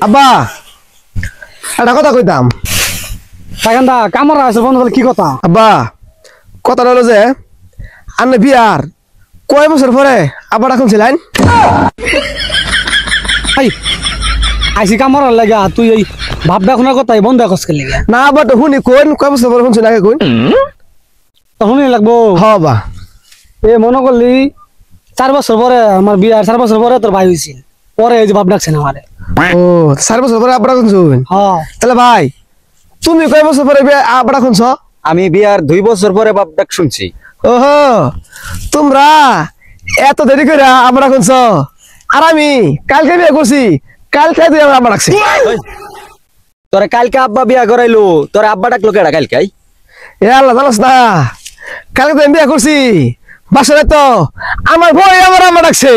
আব্বা একটা কথা কইতাম। কাকান্দা কামরা আছে বন্ধ কি কথা? আব্বা কথাটা হলো যে আপনি বিয়ার কয় বছর পরে আব্বা ডাকুন ছিলেন? আইসি কামরার লাগা তুই এই ভাব দেখুনের কথাই বন্ধ করছ কে লাগা? না আব্বা তো শুনি কোন কয় বছর পরে শুনছেন আগে কোন তখন লাগবো। হ্যাঁ বা এ মনে করলি 4 বছর পরে আমার বিয়ার 4 বছর পরে তোর ভাই হইছিল, পরে এই যে ভাব ডাকছেন আমারে। ও 4 বছর পরে আব্বা ডাকুন শুন? হ্যাঁ তাহলে ভাই তুমি কয় বছর পরে আব্বা ডাকুন? আমি বিয়ার 2 বছর পরে বাপ ডাক শুনছি। ওহো তোমরা এত দেরি করে আব্বা ডাকুন, আর আমি কালকে বিয়ে করছি, কালকে তুই আব্বা ডাকছি। তোরে কালকে আব্বা বিয়া করাইলো, তোরে আব্বা ডাকলো কেডা কালকে? এ আল্লাহ জানাস না, কালকে তো আমি বিয়ে করছি, বাসরে তো আমার বই আমার আম্মা ডাকছে।